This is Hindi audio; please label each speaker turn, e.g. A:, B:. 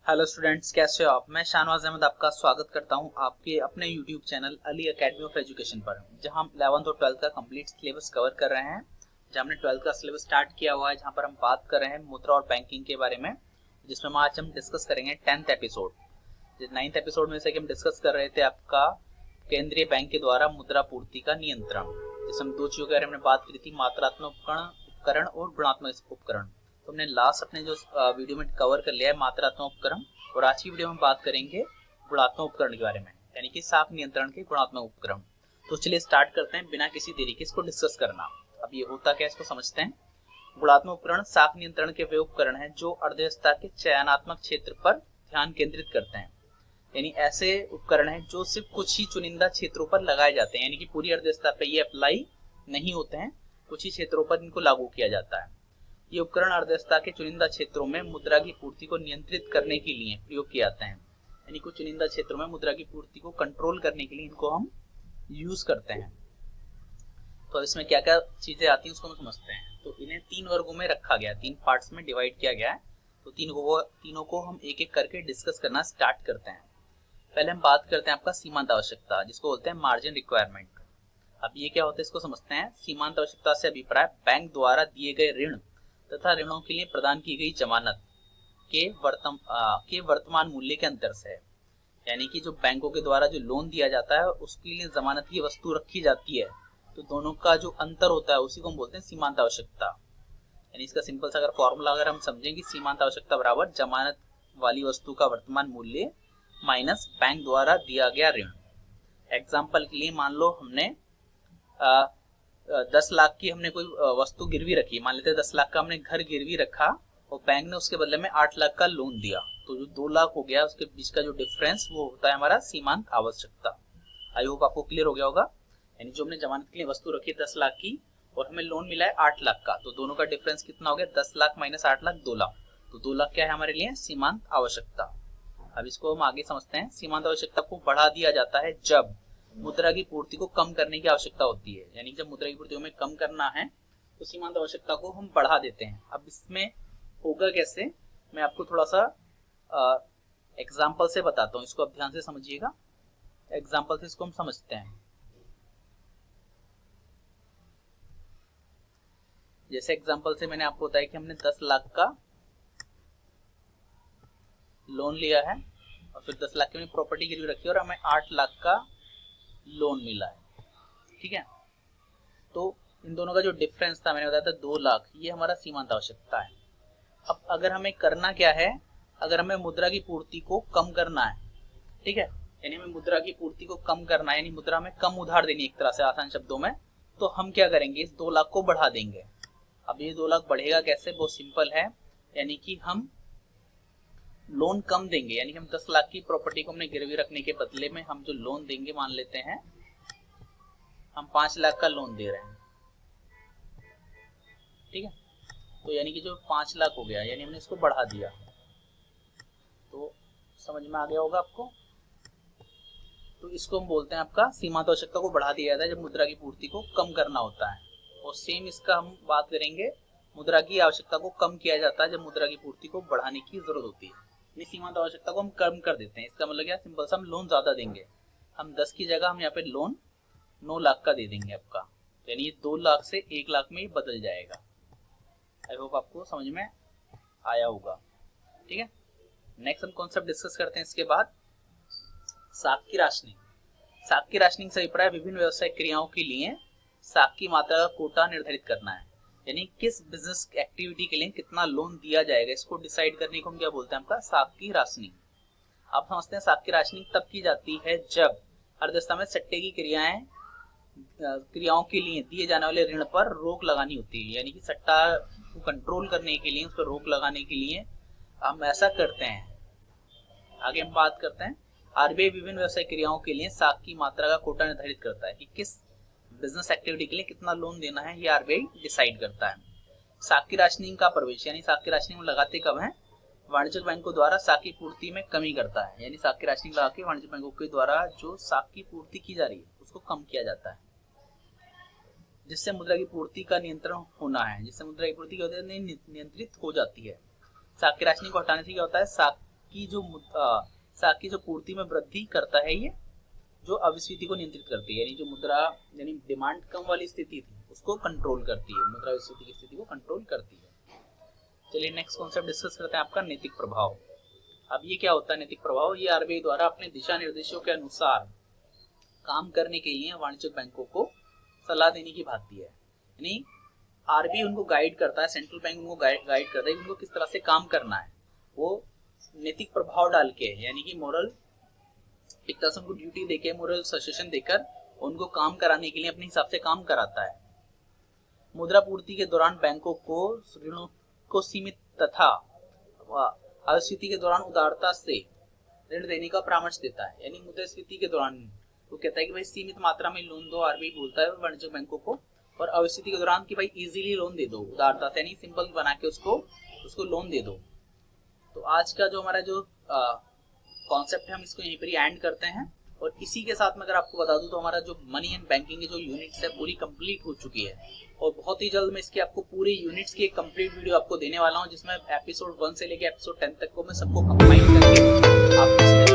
A: हेलो स्टूडेंट्स, कैसे हो आप। मैं शाहनवाज अहमद आपका स्वागत करता हूं आपके अपने YouTube channel Ali academy of education पर, जहां हम 11th और 12th का कंप्लीट सिलेबस कवर कर रहे हैं। जहां हमने 12th का सिलेबस स्टार्ट किया हुआ है, जहां पर हम बात कर रहे हैं मुद्रा और बैंकिंग के बारे में, जिसमें आज हम डिस्कस करेंगे 10th एपिसोड। 9th एपिसोड में से कि हम डिस्कस कर रहे थे आपका केंद्रीय बैंक के द्वारा मुद्रा पूर्ति का नियंत्रण, जिसमें हम दो चीजों के बारे में बात करी थी, मात्रात्मक उपकरण और गुणात्मक उपकरण। तो हमने लास्ट अपने जो वीडियो में कवर कर लिया है मात्रात्मक उपकरण, और आज की वीडियो में बात करेंगे गुणात्मक उपकरण के बारे में, यानी कि साख नियंत्रण के गुणात्मक उपकरण। तो चलिए स्टार्ट करते हैं बिना किसी देरी के इसको डिस्कस करना। अब ये होता क्या है इसको समझते हैं। गुणात्मक उपकरण साख नियंत्रण के वे उपकरण हैं जो अर्थव्यवस्था के चयनात्मक क्षेत्र पर ध्यान केंद्रित करते हैं, यानी ऐसे उपकरण हैं जो सिर्फ कुछ ही चुनिंदा क्षेत्रों पर लगाए जाते हैं, यानी कि पूरी अर्थव्यवस्था पर ये अप्लाई नहीं होते हैं, कुछ ही क्षेत्रों पर इनको लागू किया जाता है। ये उपकरण अर्थव्यवस्था के चुनिंदा क्षेत्रों में मुद्रा की पूर्ति को नियंत्रित करने के लिए प्रयोग किए जाते हैं, यानी कुछ चुनिंदा क्षेत्रों में मुद्रा की पूर्ति को कंट्रोल करने के लिए इनको हम यूज करते हैं। तो इसमें क्या क्या चीजें आती हैं उसको हम समझते हैं। तो इन्हें तीन वर्गों में रखा गया है, तीन पार्ट्स में डिवाइड किया गया है। तो तीनों को हम एक एक करके डिस्कस करना स्टार्ट करते हैं। पहले हम बात करते हैं आपका सीमांत आवश्यकता, जिसको बोलते हैं मार्जिन रिक्वायरमेंट। अब ये क्या होता है इसको समझते हैं। सीमांत आवश्यकता से अभिप्राय बैंक द्वारा दिए गए ऋण तथा ऋणों के लिए प्रदान की गई जमानत के वर्तमान मूल्य के अंतर से है, यानी कि जो बैंकों के द्वारा जो लोन दिया जाता है उसके लिए जमानत की वस्तु रखी जाती है, तो दोनों का जो अंतर होता है उसी को हम बोलते हैं सीमांत आवश्यकता। यानी इसका सिंपल सा अगर फॉर्मूला अगर हम समझेंगे, सीमांत आवश्यकता बराबर जमानत वाली वस्तु का वर्तमान मूल्य माइनस बैंक द्वारा दिया गया ऋण। एग्जाम्पल के लिए मान लो हमने 10 लाख की हमने कोई वस्तु गिरवी रखी, मान लेते हैं 10 लाख का हमने घर गिरवी रखा और बैंक ने उसके बदले में 8 लाख का लोन दिया, तो जो 2 लाख हो गया उसके बीच का जो डिफरेंस वो होता है हमारा सीमांत आवश्यकता। आई होप आपको क्लियर हो गया होगा। यानी जो हमने जमानत के लिए वस्तु रखी 10 लाख की और हमें लोन मिला है 8 लाख का, तो दोनों का डिफरेंस कितना हो गया, 10 लाख माइनस 8 लाख 2 लाख। तो 2 लाख क्या है हमारे लिए, सीमांत आवश्यकता। अब इसको हम आगे समझते हैं। सीमांत आवश्यकता को बढ़ा दिया जाता है जब मुद्रा की पूर्ति को कम करने की आवश्यकता होती है, यानी जब मुद्रा की पूर्ति हमें कम करना है तो सीमांत आवश्यकता को हम बढ़ा देते हैं। अब इसमें होगा कैसे, मैं आपको थोड़ा सा एग्जाम्पल से बताता हूँ, इसको आप ध्यान से समझिएगा। एग्जाम्पल से इसको हम समझते हैं। जैसे एग्जाम्पल से मैंने आपको बताया कि हमने 10 लाख का लोन लिया है और फिर 10 लाख की हमने प्रॉपर्टी गिरवी रखी और हमें 8 लाख का लोन मिला है, ठीक है। तो इन दोनों का जो डिफरेंस था मैंने बताया था 2 लाख, ये हमारा सीमांत आवश्यकता है। अब अगर हमें करना क्या है, अगर हमें मुद्रा की पूर्ति को कम करना है, ठीक है, यानी हमें मुद्रा की पूर्ति को कम करना है, यानी मुद्रा में कम उधार देनी एक तरह से आसान शब्दों में, तो हम क्या करेंगे, इस 2 लाख को बढ़ा देंगे। अब ये 2 लाख बढ़ेगा कैसे, बहुत सिंपल है, यानी कि हम लोन कम देंगे, यानी हम 10 लाख की प्रॉपर्टी को हमने गिरवी रखने के बदले में हम जो लोन देंगे, मान लेते हैं हम 5 लाख का लोन दे रहे हैं, ठीक है। तो यानी कि जो 5 लाख हो गया, यानी हमने इसको बढ़ा दिया। तो समझ में आ गया होगा आपको। तो इसको हम बोलते हैं आपका सीमांत आवश्यकता को बढ़ा दिया जाता है जब मुद्रा की पूर्ति को कम करना होता है। और सेम इसका हम बात करेंगे, मुद्रा की आवश्यकता को कम किया जाता है जब मुद्रा की पूर्ति को बढ़ाने की जरूरत होती है, यानी सीमांत आवश्यकता को हम कम कर देते हैं। इसका मतलब क्या, सिंपल सा हम लोन ज्यादा देंगे, हम 10 की जगह हम यहाँ पे लोन 9 लाख का दे देंगे आपका, तो यानी ये 2 लाख से 1 लाख में ही बदल जाएगा। आई होप आपको समझ में आया होगा, ठीक है। नेक्स्ट हम कॉन्सेप्ट डिस्कस करते हैं इसके बाद, साख की राशनिंग। साख की राशनिंग से अभिप्राय विभिन्न व्यवसायिक क्रियाओं के लिए साख की मात्रा का कोटा निर्धारित करना है, यानी किस बिजनेस एक्टिविटी के लिए कितना लोन दिया जाएगा, इसको डिसाइड करने को हम क्या बोलते हैं आपका साख की राशनिंग। आप समझते हैं साख की राशनिंग तब की जाती है जब अर्थव्यवस्था में सट्टे की क्रियाओं के लिए दिए जाने वाले ऋण पर रोक लगानी होती है, यानी कि सट्टा को कंट्रोल करने के लिए, उस पर रोक लगाने के लिए हम ऐसा करते हैं। आगे हम बात करते हैं, आरबीआई विभिन्न व्यवसायिक क्रियाओं के लिए साख की मात्रा का कोटा निर्धारित करता है कि किस बिजनेस एक्टिविटी के लिए कितना लोन देना है, ये आरबीआई डिसाइड करता है। साख की राशनिंग का प्रवेश, यानी साख की राशनिंग लगाते कब है, वाणिज्यिक बैंकों द्वारा साख की पूर्ति में कमी करता है, यानी साख की राशनिंग लगा के वाणिज्यिक बैंकों के द्वारा जो साख की पूर्ति की जा रही है उसको कम किया जाता है, जिससे मुद्रा की पूर्ति का नियंत्रण होना है, जिससे मुद्रा की पूर्ति नियंत्रित हो जाती है। साख की राशनिंग को हटाने से क्या होता है, साख की जो पूर्ति में वृद्धि करता है, ये जो अविस्फीति को नियंत्रित करती है, यानी जो मुद्रा यानी डिमांड कम वाली स्थिति थी उसको कंट्रोल करती है, मुद्रा विस्फीति की स्थिति को कंट्रोल करती है। चलिए नेक्स्ट कॉन्सेप्ट डिस्कस करते हैं, आपका नैतिक प्रभाव। अब ये क्या होता है नैतिक प्रभाव? ये आरबीआई द्वारा अपने दिशा निर्देशों के अनुसार काम करने के लिए वाणिज्यिक बैंकों को सलाह देने की भांति है। यानी आरबीआई उनको गाइड करता है, सेंट्रल बैंक उनको गाइड करता है कि उनको किस तरह से काम करना है। वो नैतिक प्रभाव डाल के, यानी कि मोरल एक तरह से उनको ड्यूटी देके, मोरल सजेशन देकर उनको काम कराने के लिए अपने हिसाब से काम कराता है। मुद्रा पूर्ति के दौरान बैंकों को ऋणों को सीमित तथा अविस्फीति के दौरान उदारता से ऋण देने का परामर्श देता है। यानी मुद्रास्फीति के दौरान वो कहता है कि भाई सीमित मात्रा में लोन दो, आरबीआई बोलता है वाणिज्यिक बैंकों को, और अविस्फीति के दौरान कि भाई इजीली लोन दे दो, उदारता से, यानी सिंपल बना के उसको लोन दे दो। तो आज का जो हमारा जो कॉन्सेप्ट है हम इसको यहीं पर ही एंड करते हैं। और इसी के साथ में अगर आपको बता दूं तो हमारा जो मनी एंड बैंकिंग की जो यूनिट्स है पूरी कंप्लीट हो चुकी है, और बहुत ही जल्द मैं इसके आपको पूरी यूनिट्स की एक कंप्लीट वीडियो आपको देने वाला हूं, जिसमें एपिसोड 1 से लेकर एपिसोड 10 तक को मैं सबको कंबाइन करके आपको